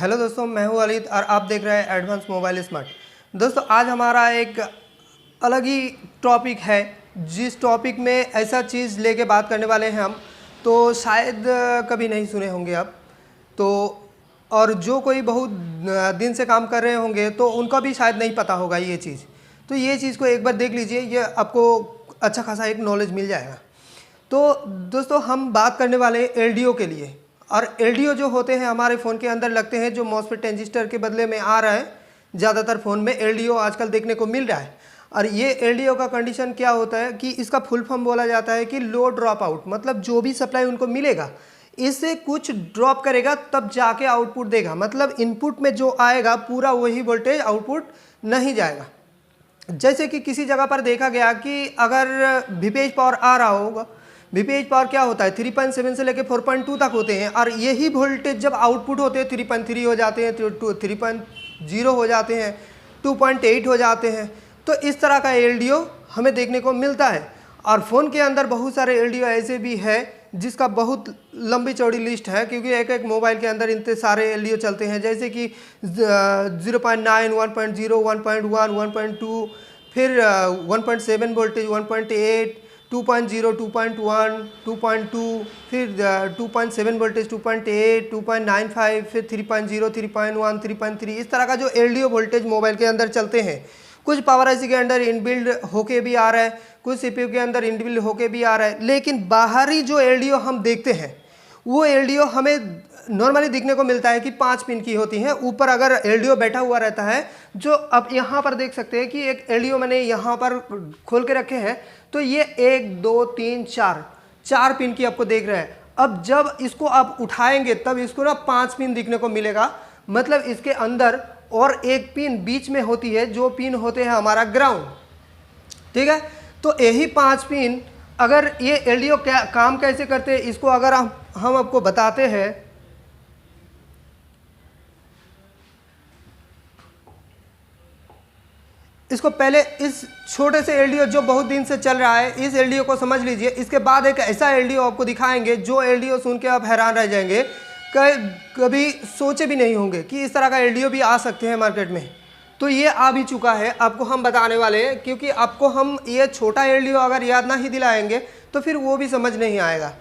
Hello दोस्तों, मैं हूं अलीद और आप देख रहे हैं एडवांस मोबाइल स्मार्ट। दोस्तों, आज हमारा एक अलग ही टॉपिक है। जिस टॉपिक में ऐसा चीज़ लेके बात करने वाले हैं हम, तो शायद कभी नहीं सुने होंगे आप। तो और जो कोई बहुत दिन से काम कर रहे होंगे तो उनका भी शायद नहीं पता होगा ये चीज़। तो ये चीज़ को एक बार देख लीजिए, ये आपको अच्छा खासा एक नॉलेज मिल जाएगा। तो दोस्तों, हम बात करने वाले एलडीओ के लिए। और एलडीओ जो होते हैं हमारे फ़ोन के अंदर लगते हैं, जो मॉसफेट ट्रांजिस्टर के बदले में आ रहा है। ज़्यादातर फ़ोन में एलडीओ आजकल देखने को मिल रहा है। और ये एलडीओ का कंडीशन क्या होता है कि इसका फुल फॉर्म बोला जाता है कि लो ड्रॉप आउट। मतलब जो भी सप्लाई उनको मिलेगा, इससे कुछ ड्रॉप करेगा तब जाके आउटपुट देगा। मतलब इनपुट में जो आएगा पूरा वही वोल्टेज आउटपुट नहीं जाएगा। जैसे कि किसी जगह पर देखा गया कि अगर वीपेज पावर आ रहा होगा, वीपेज पावर क्या होता है 3.7 से लेकर 4.2 तक होते हैं। और यही वोल्टेज जब आउटपुट होते हैं 3.3 हो जाते हैं, 3.0 हो जाते हैं, 2.8 हो जाते हैं। तो इस तरह का एलडीओ हमें देखने को मिलता है। और फ़ोन के अंदर बहुत सारे एलडीओ ऐसे भी है जिसका बहुत लंबी चौड़ी लिस्ट है, क्योंकि एक एक मोबाइल के अंदर इतने सारे एलडीओ चलते हैं। जैसे कि 0.9, 1.0, 1.1, 1.2, फिर 1.7 वोल्टेज, 1.8, 2.0, 2.1, 2.2, फिर 2.7 वोल्टेज, 2.8, 2.95, फिर 3.0, 3.1, 3.3। इस तरह का जो एलडीओ वोल्टेज मोबाइल के अंदर चलते हैं। कुछ पावर आईसी के अंदर इनबिल्ड होके भी आ रहा है, कुछ सीपीयू के अंदर इनबिल्ड होके भी आ रहा है। लेकिन बाहरी जो एलडीओ हम देखते हैं, वो एलडीओ हमें नॉर्मली दिखने को मिलता है कि 5 पिन की होती हैं। ऊपर अगर एलडीओ बैठा हुआ रहता है, जो अब यहाँ पर देख सकते हैं कि एक एलडीओ मैंने यहाँ पर खोल के रखे हैं। तो ये 1, 2, 3, 4 पिन की आपको देख रहे हैं। अब जब इसको आप उठाएंगे तब इसको ना 5 पिन दिखने को मिलेगा। मतलब इसके अंदर और एक पिन बीच में होती है, जो पिन होते हैं हमारा ग्राउंड। ठीक है, तो यही 5 पिन, अगर ये एलडीओ क्या काम कैसे करते हैं, इसको अगर हम आपको बताते हैं। इसको पहले इस छोटे से एलडीओ जो बहुत दिन से चल रहा है, इस एलडीओ को समझ लीजिए। इसके बाद एक ऐसा एलडीओ आपको दिखाएंगे, जो एलडीओ सुन के आप हैरान रह जाएंगे। कभी सोचे भी नहीं होंगे कि इस तरह का एलडीओ भी आ सकते हैं मार्केट में। तो ये आ भी चुका है, आपको हम बताने वाले हैं। क्योंकि आपको हम ये छोटा एलडीओ अगर याद ना ही दिलाएंगे तो फिर वो भी समझ नहीं आएगा।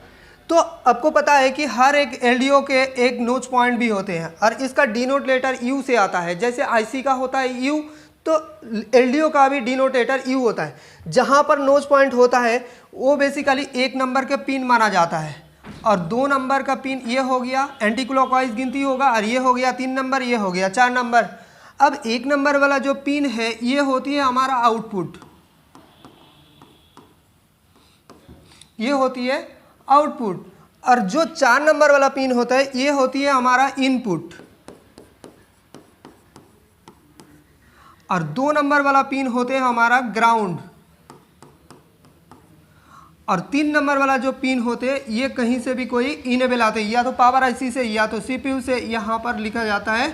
तो आपको पता है कि हर एक एलडीओ के एक नोच पॉइंट भी होते हैं, और इसका डिनोट लेटर यू से आता है। जैसे आईसी का होता है यू, तो एलडीओ का भी डिनोटेटर यू होता है। जहाँ पर नोच पॉइंट होता है वो बेसिकली 1 नंबर का पिन माना जाता है, और 2 नंबर का पिन ये हो गया, एंटी क्लॉकवाइज गिनती होगा। और ये हो गया 3 नंबर, ये हो गया 4 नंबर। अब 1 नंबर वाला जो पिन है, ये होती है हमारा आउटपुट, ये होती है आउटपुट। और जो 4 नंबर वाला पिन होता है, ये होती है हमारा इनपुट। और 2 नंबर वाला पिन होते हैं हमारा ग्राउंड। और 3 नंबर वाला जो पिन होते हैं, ये कहीं से भी कोई इनेबल आते हैं, या तो पावर आईसी से या तो सीपीयू से। यहाँ पर लिखा जाता है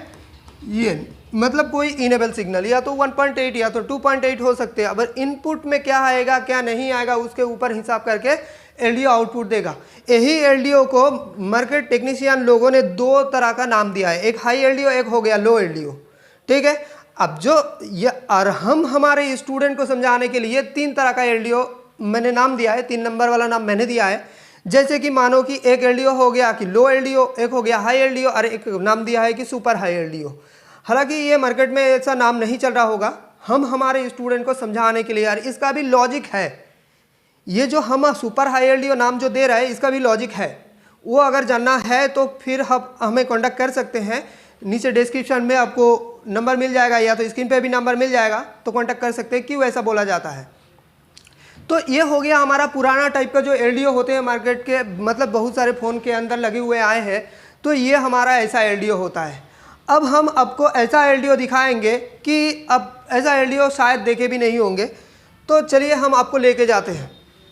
ये, मतलब कोई इनेबल सिग्नल, या तो 1.8 या तो 2.8 हो सकते हैं। अब इनपुट में क्या आएगा क्या नहीं आएगा, उसके ऊपर हिसाब करके एलडीओ आउटपुट देगा। यही एलडीओ को मार्केट टेक्नीशियन लोगों ने 2 तरह का नाम दिया है, एक हाई एलडीओ, एक हो गया लो एलडीओ। ठीक है, अब जो ये, और हम हमारे स्टूडेंट को समझाने के लिए 3 तरह का एलडीओ मैंने नाम दिया है। 3 नंबर वाला नाम मैंने दिया है। जैसे कि मानो कि एक एलडीओ हो गया कि लो एलडीओ, एक हो गया हाई एलडीओ, और एक नाम दिया है कि सुपर हाई एलडीओ। हालांकि ये मार्केट में ऐसा नाम नहीं चल रहा होगा, हम हमारे स्टूडेंट को समझाने के लिए। यार इसका भी लॉजिक है, ये जो हम सुपर हाई एलडीओ नाम जो दे रहे हैं, इसका भी लॉजिक है। वो अगर जानना है तो फिर हम हमें कॉन्टैक्ट कर सकते हैं। नीचे डिस्क्रिप्शन में आपको नंबर मिल जाएगा, या तो स्क्रीन पे भी नंबर मिल जाएगा, तो कांटेक्ट कर सकते हैं क्यों ऐसा बोला जाता है। तो ये हो गया हमारा पुराना टाइप का जो एलडीओ होते हैं मार्केट के, मतलब बहुत सारे फ़ोन के अंदर लगे हुए आए हैं। तो ये हमारा ऐसा एलडीओ होता है। अब हम आपको ऐसा एलडीओ दिखाएंगे कि अब ऐसा एलडीओ शायद देखे भी नहीं होंगे। तो चलिए हम आपको लेके जाते हैं।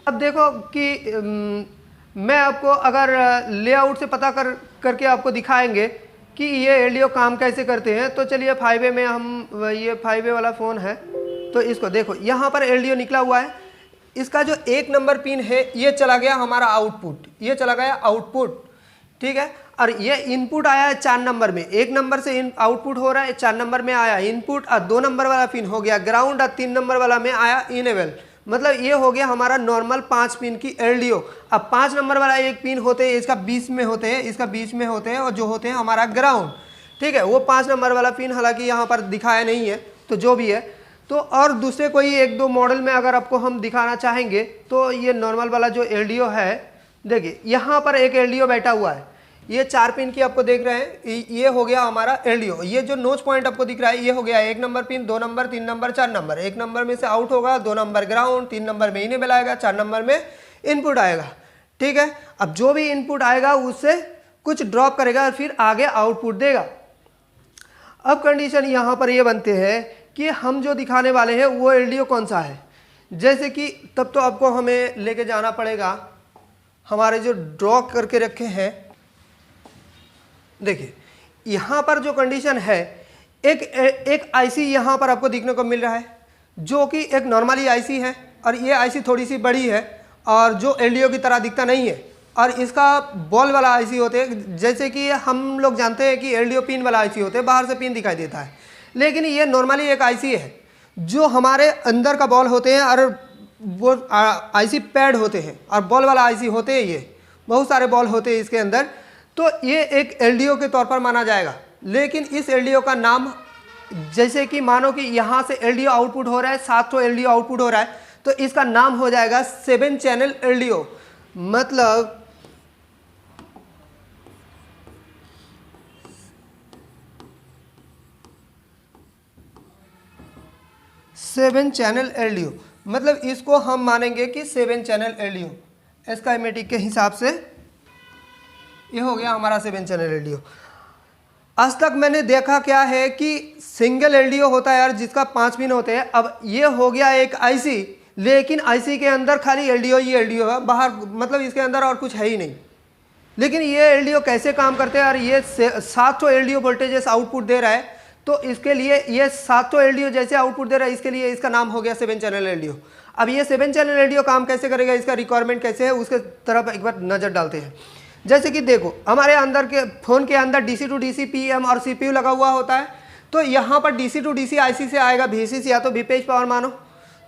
अब देखो कि मैं आपको अगर लेआउट से पता करके आपको दिखाएंगे कि ये एलडीओ काम कैसे करते हैं। तो चलिए 5A में हम, ये 5A वाला फ़ोन है, तो इसको देखो, यहाँ पर एलडीओ निकला हुआ है। इसका जो 1 नंबर पिन है, ये चला गया हमारा आउटपुट, ये चला गया आउटपुट। ठीक है। और ये इनपुट आया है 4 नंबर में, 1 नंबर से आउटपुट हो रहा है, 4 नंबर में आया इनपुट, और 2 नंबर वाला पिन हो गया ग्राउंड, और 3 नंबर वाला में आया इनेबल। मतलब ये हो गया हमारा नॉर्मल 5 पिन की एलडीओ। अब 5 नंबर वाला एक पिन होते हैं, इसका बीच में होते हैं, इसका बीच में होते हैं, और जो होते हैं हमारा ग्राउंड, ठीक है। वो 5 नंबर वाला पिन हालांकि यहाँ पर दिखाया नहीं है, तो जो भी है। तो और दूसरे कोई 1-2 मॉडल में अगर आपको हम दिखाना चाहेंगे तो ये नॉर्मल वाला जो एलडीओ है, देखिए यहाँ पर एक एलडीओ बैठा हुआ है, ये 4 पिन की आपको देख रहे हैं, ये हो गया हमारा एलडीओ। ये जो नोच पॉइंट आपको दिख रहा है, ये हो गया 1 number pin, 2 number, 3 number, 4 number. 1 number में से आउट होगा, 2 नंबर ग्राउंड, 3 नंबर में इनेबल आएगा, 4 नंबर में इनपुट आएगा, ठीक है। अब जो भी इनपुट आएगा उससे कुछ ड्रॉप करेगा और फिर आगे आउटपुट देगा। अब कंडीशन यहाँ पर ये बनते हैं कि हम जो दिखाने वाले हैं वो एलडीओ कौन सा है। जैसे कि तब तो आपको हमें लेके जाना पड़ेगा हमारे जो ड्रॉ करके रखे हैं। देखिए यहाँ पर जो कंडीशन है, एक आईसी यहाँ पर आपको देखने को मिल रहा है, जो कि एक नॉर्मली आईसी है, और ये आईसी थोड़ी सी बड़ी है और जो एलडीओ की तरह दिखता नहीं है, और इसका बॉल वाला आईसी होते हैं। जैसे कि हम लोग जानते हैं कि एलडीओ पिन वाला आईसी होते हैं, बाहर से पिन दिखाई देता है, लेकिन ये नॉर्मली एक आईसी है जो हमारे अंदर का बॉल होते हैं, और वो आईसी पैड होते हैं, और बॉल वाला आईसी होते हैं, ये बहुत सारे बॉल होते हैं इसके अंदर। तो ये एक एलडीओ के तौर पर माना जाएगा, लेकिन इस एलडीओ का नाम, जैसे कि मानो कि यहाँ से एलडीओ आउटपुट हो रहा है, 7 तो एलडीओ आउटपुट हो रहा है, तो इसका नाम हो जाएगा 7 चैनल एलडीओ। मतलब 7 चैनल एलडीओ, मतलब इसको हम मानेंगे कि 7 चैनल एलडीओ स्कीमेटिक के हिसाब से ये हो गया हमारा 7 चैनल एलडीओ। आज तक मैंने देखा क्या है कि सिंगल एलडीओ होता है यार, जिसका 5 पिन होते हैं। अब ये हो गया एक आईसी, लेकिन आईसी के अंदर खाली एलडीओ ही एलडीओ है, बाहर मतलब इसके अंदर और कुछ है ही नहीं। लेकिन ये एलडीओ कैसे काम करते हैं, और ये 700 एलडीओ वोल्टेजेस आउटपुट दे रहा है, तो इसके लिए ये 700 एलडीओ जैसे आउटपुट दे रहा है, इसके लिए इसका नाम हो गया 7 चैनल एलडीओ। अब ये 7 चैनल एलडीओ काम कैसे करेगा, इसका रिक्वायरमेंट कैसे है, उसके तरफ एक बार नज़र डालते हैं। जैसे कि देखो हमारे अंदर के फ़ोन के अंदर डीसी टू डीसी पीएम और सीपीयू लगा हुआ होता है, तो यहाँ पर डीसी टू डीसी आईसी से आएगा VCC या तो वीपेज पावर मानो,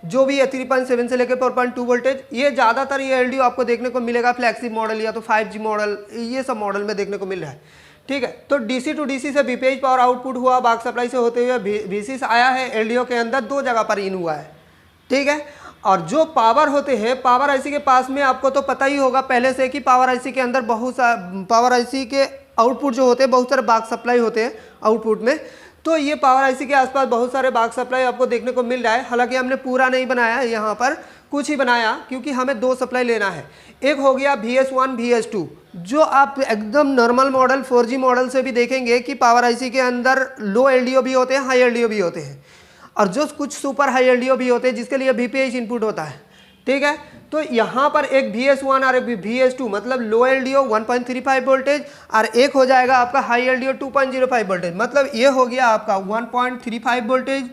जो भी है 3.7 से लेकर 4.2 वोल्टेज। ये ज़्यादातर ये एलडीओ आपको देखने को मिलेगा फ्लैगशिप मॉडल या तो 5G मॉडल, ये सब मॉडल में देखने को मिल रहा है, ठीक है। तो डीसी टू डीसी से वीपेज पावर आउटपुट हुआ, बाग सप्लाई से होते हुए VCC आया है, एलडीओ के अंदर 2 जगह पर इन हुआ है, ठीक है। और जो पावर होते हैं, पावर आईसी के पास में आपको तो पता ही होगा पहले से कि पावर आईसी के अंदर पावर आईसी के आउटपुट जो होते हैं बहुत सारे बाग सप्लाई होते हैं आउटपुट में। तो ये पावर आईसी के आसपास बहुत सारे बाग सप्लाई आपको देखने को मिल रहा है। हालांकि हमने पूरा नहीं बनाया है, यहाँ पर कुछ ही बनाया, क्योंकि हमें 2 सप्लाई लेना है। एक हो गया VS1 VS2, जो आप एकदम नॉर्मल मॉडल 4G मॉडल से भी देखेंगे कि पावर आईसी के अंदर लो एलडीओ भी होते हैं, हाई एलडीओ भी होते हैं, और जो कुछ सुपर हाई एलडीओ भी होते हैं जिसके लिए VPH इनपुट होता है, ठीक है। तो यहाँ पर एक VS1 और एक VS2, मतलब लो एलडीओ 1.35 वोल्टेज, और एक हो जाएगा आपका हाई एलडीओ 2.05 वोल्टेज। मतलब ये हो गया आपका 1.35 वोल्टेज,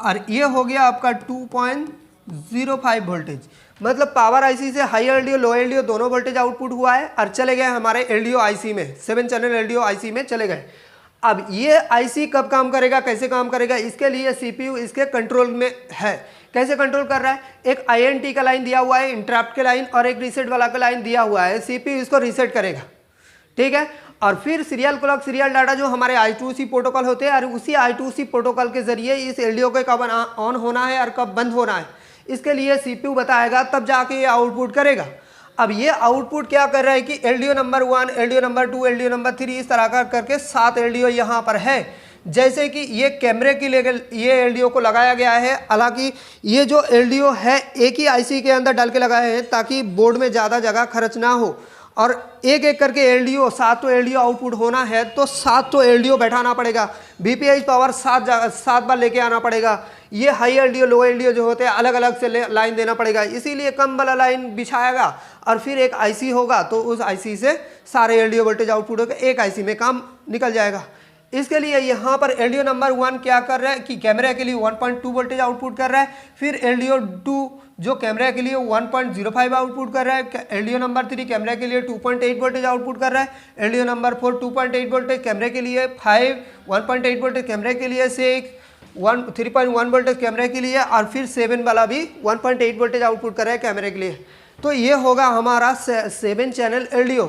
और ये हो गया आपका 2.05 वोल्टेज। मतलब पावर आईसी से हाई एलडीओ लो एलडीओ दोनों वोल्टेज आउटपुट हुआ है, और चले गए हमारे एलडीओ आईसी में, 7 चैनल एलडीओ आईसी में चले गए। अब ये आईसी कब काम करेगा, कैसे काम करेगा, इसके लिए सीपीयू इसके कंट्रोल में है। कैसे कंट्रोल कर रहा है, एक INT का लाइन दिया हुआ है, इंटरप्ट के लाइन, और एक रीसेट वाला का लाइन दिया हुआ है। सीपीयू इसको रीसेट करेगा, ठीक है। और फिर सीरियल क्लॉक सीरियल डाटा जो हमारे I2C प्रोटोकॉल होते हैं, और उसी I2C प्रोटोकॉल के जरिए इस एलडीओ को कब ऑन होना है और कब बंद होना है, इसके लिए सीपीयू बताएगा, तब जाके ये आउटपुट करेगा। अब ये आउटपुट क्या कर रहा है कि LDO number 1, LDO number 2, LDO number 3, इस तरह का करके 7 एलडीओ यहाँ पर है। जैसे कि ये कैमरे के लिए ये एलडीओ को लगाया गया है। हालांकि ये जो एलडीओ है एक ही आईसी के अंदर डाल के लगाए हैं, ताकि बोर्ड में ज़्यादा जगह खर्च ना हो। और एक एक करके एलडीओ 7 तो एलडीओ आउटपुट होना है, तो 7 तो एलडीओ बैठाना पड़ेगा। VPH पावर 7 बार लेके आना पड़ेगा। ये हाई एलडीओ लो एलडीओ जो होते हैं अलग अलग से लाइन देना पड़ेगा, इसीलिए कम वाला लाइन बिछाएगा, और फिर एक आईसी होगा, तो उस आईसी से सारे एलडीओ वोल्टेज आउटपुट होकर एक आईसी में काम निकल जाएगा। इसके लिए यहाँ पर एलडीओ नंबर 1 क्या कर रहा है कि कैमरे के लिए 1.2 वोल्टेज आउटपुट कर रहा है। फिर एलडीओ 2 जो कैमरा के लिए 1.05 आउटपुट कर रहा है। LDO नंबर 3 कैमरा के लिए 2.8 वोल्टेज आउटपुट कर रहा है। LDO नंबर 4 2.8 वोल्टेज कैमरे के लिए, 5 1.8 वोल्टेज कैमरे के लिए, 6 3.1 वोल्टेज कैमरे के लिए, और फिर 7 वाला भी 1.8 वोल्टेज आउटपुट कर रहा है कैमरे के लिए। तो ये होगा हमारा 7 चैनल LDO।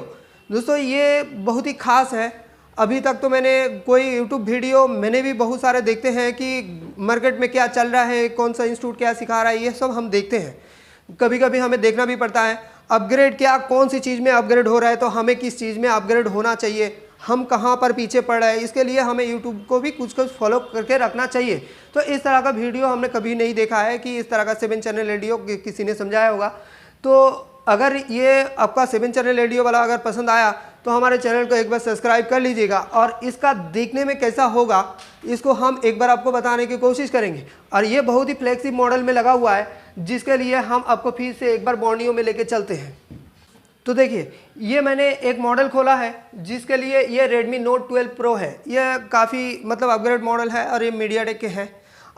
दोस्तों ये बहुत ही खास है। अभी तक तो मैंने कोई यूट्यूब वीडियो मैंने भी बहुत सारे देखते हैं कि मार्केट में क्या चल रहा है, कौन सा इंस्टीट्यूट क्या सिखा रहा है, ये सब हम देखते हैं। कभी कभी हमें देखना भी पड़ता है अपग्रेड क्या, कौन सी चीज़ में अपग्रेड हो रहा है, तो हमें किस चीज़ में अपग्रेड होना चाहिए, हम कहाँ पर पीछे पड़ रहे हैं, इसके लिए हमें यूट्यूब को भी कुछ कुछ फॉलो करके रखना चाहिए। तो इस तरह का वीडियो हमने कभी नहीं देखा है कि इस तरह का 7 चैनल LDO किसी ने समझाया होगा। तो अगर ये आपका 7 चैनल LDO वाला अगर पसंद आया तो हमारे चैनल को एक बार सब्सक्राइब कर लीजिएगा, और इसका देखने में कैसा होगा इसको हम एक बार आपको बताने की कोशिश करेंगे। और ये बहुत ही फ्लेक्सिबल मॉडल में लगा हुआ है, जिसके लिए हम आपको फिर से एक बार बॉर्नियो में लेके चलते हैं। तो देखिए ये मैंने एक मॉडल खोला है जिसके लिए ये Redmi Note 12 Pro है। ये काफ़ी मतलब अपग्रेड मॉडल है और ये मीडियाटेक के हैं।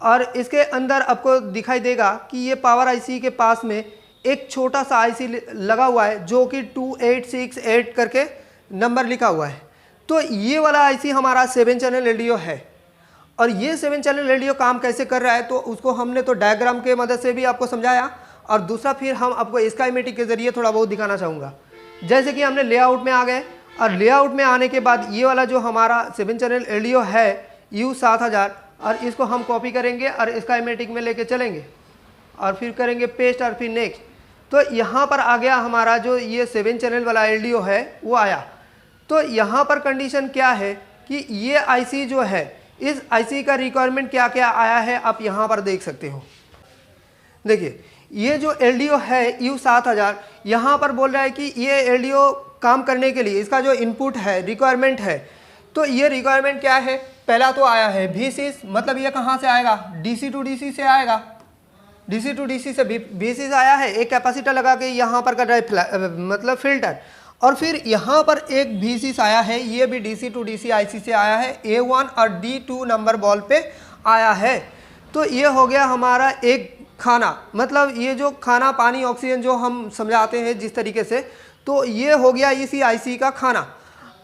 और इसके अंदर आपको दिखाई देगा कि ये पावर IC के पास में एक छोटा सा IC लगा हुआ है जो कि 2868 करके नंबर लिखा हुआ है। तो ये वाला IC हमारा 7 चैनल LDO है। और ये 7 चैनल LDO काम कैसे कर रहा है तो उसको हमने तो डायग्राम के मदद से भी आपको समझाया, और दूसरा फिर हम आपको स्काईमेटिक के ज़रिए थोड़ा बहुत दिखाना चाहूँगा। जैसे कि हमने लेआउट में आ गए, और लेआउट में आने के बाद ये वाला जो हमारा 7 चैनल LDO है U7000, और इसको हम कॉपी करेंगे और स्काईमेटिक में लेके चलेंगे, और फिर करेंगे पेस्ट, और फिर नेक्स्ट। तो यहाँ पर आ गया हमारा जो ये 7 चैनल वाला LDO है वो आया। तो यहाँ पर कंडीशन क्या है कि ये IC जो है, इस IC का रिक्वायरमेंट क्या क्या आया है आप यहाँ पर देख सकते हो। देखिए ये जो LDO है U7000, यहाँ पर बोल रहा है कि ये LDO काम करने के लिए इसका जो इनपुट है रिक्वायरमेंट है, तो ये रिक्वायरमेंट क्या है। पहला तो आया है V6, मतलब ये कहाँ से आएगा, DC to DC से आएगा। DC to DC से V6 आया है, एक कैपेसिटर लगा के यहाँ पर कर रहा है मतलब फिल्टर। और फिर यहाँ पर एक V6 आया है, ये भी DC to DC IC से आया है, A1 और D2 नंबर बॉल पे आया है। तो ये हो गया हमारा एक खाना, मतलब ये जो खाना पानी ऑक्सीजन जो हम समझाते हैं जिस तरीके से, तो ये हो गया इसी IC का खाना।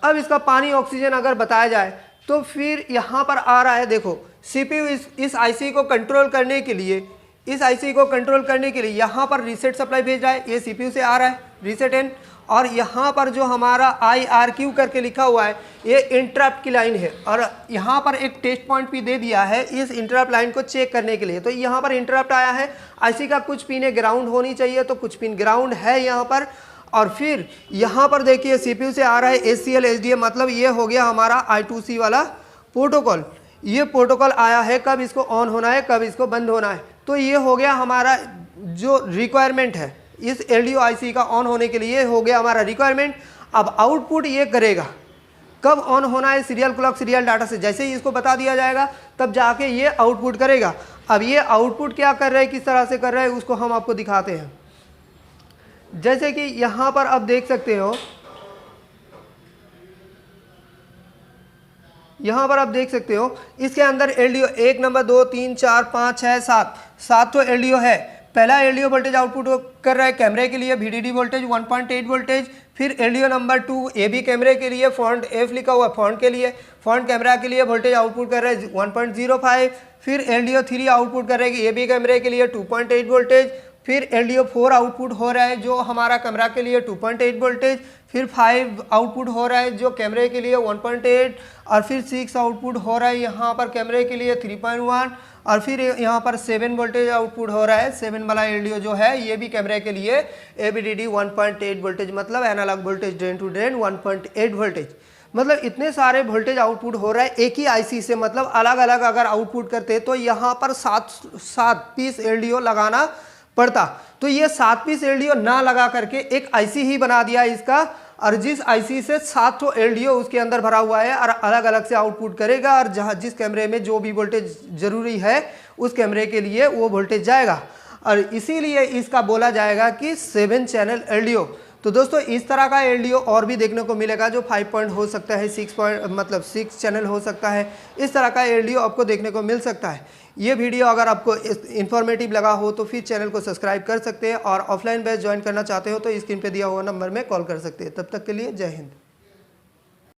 अब इसका पानी ऑक्सीजन अगर बताया जाए तो फिर यहाँ पर आ रहा है, देखो CPU इस IC को कंट्रोल करने के लिए, इस IC को कंट्रोल करने के लिए यहाँ पर रीसेट सप्लाई भेज रहा है, ये CPU से आ रहा है रीसेट एन। और यहाँ पर जो हमारा IRQ करके लिखा हुआ है ये इंटरप्ट की लाइन है, और यहाँ पर एक टेस्ट पॉइंट भी दे दिया है इस इंटरप्ट लाइन को चेक करने के लिए। तो यहाँ पर इंटरप्ट आया है, IC का कुछ पिन ग्राउंड होनी चाहिए, तो कुछ पिन ग्राउंड है यहाँ पर। और फिर यहाँ पर देखिए CPU से आ रहा है SCL SDA, मतलब ये हो गया हमारा I2C वाला प्रोटोकॉल। ये प्रोटोकॉल आया है कब इसको ऑन होना है, कब इसको बंद होना है। तो ये हो गया हमारा जो रिक्वायरमेंट है इस LDO IC का ऑन होने के लिए, हो गया हमारा रिक्वायरमेंट। अब आउटपुट ये करेगा कब ऑन होना है, सीरियल क्लॉक सीरियल डाटा से जैसे ही इसको बता दिया जाएगा तब जाके ये आउटपुट करेगा। अब ये आउटपुट क्या कर रहा है, किस तरह से कर रहा है, उसको हम आपको दिखाते हैं। जैसे कि यहाँ पर आप देख सकते हो, यहाँ पर आप देख सकते हो इसके अंदर LDO 1 नंबर 2 3 4 5 6 7 तो LDO है। पहला LDO वोल्टेज आउटपुट कर रहा है कैमरे के लिए VDD वोल्टेज 1.8 वोल्टेज। फिर LDO नंबर 2 AB कैमरे के लिए फॉन्ट F लिखा हुआ फॉन्ट के लिए, फॉन्ट कैमरा के लिए वोल्टेज आउटपुट कर रहा है 1.05। फिर LDO 3 आउटपुट कर रहा है AB कैमरे के लिए 2.8 वोल्टेज। फिर LDO 4 आउटपुट हो रहा है जो हमारा कैमरा के लिए 2.8 वोल्टेज। फिर 5 आउटपुट हो रहा है जो कैमरे के लिए 1.8, और फिर 6 आउटपुट हो रहा है यहाँ पर कैमरे के लिए 3.1, और फिर यहाँ पर 7 वोल्टेज आउटपुट हो रहा है। 7 वाला LDO जो है ये भी कैमरे के लिए ABDD 1.8 वोल्टेज, मतलब analogue voltage drain to drain 1.8 voltage. मतलब इतने सारे वोल्टेज आउटपुट हो रहा है एक ही IC से, मतलब अलग अलग अगर आउटपुट करते तो यहाँ पर 7 पीस LDO लगाना पड़ता। तो ये 7 पीस LDO ना लगा करके एक IC ही बना दिया इसका, और जिस IC से 7 LDO उसके अंदर भरा हुआ है और अलग अलग से आउटपुट करेगा, और जहाँ जिस कैमरे में जो भी वोल्टेज ज़रूरी है उस कैमरे के लिए वो वोल्टेज जाएगा। और इसीलिए इसका बोला जाएगा कि 7 चैनल LDO। तो दोस्तों इस तरह का LDO और भी देखने को मिलेगा जो 5 पॉइंट हो सकता है, 6 पॉइंट मतलब 6 चैनल हो सकता है। इस तरह का LDO आपको देखने को मिल सकता है। ये वीडियो अगर आपको इन्फॉर्मेटिव लगा हो तो फिर चैनल को सब्सक्राइब कर सकते हैं और ऑफलाइन बैच ज्वाइन करना चाहते हो तो स्क्रीन पे दिया हुआ नंबर में कॉल कर सकते हैं। तब तक के लिए जय हिंद।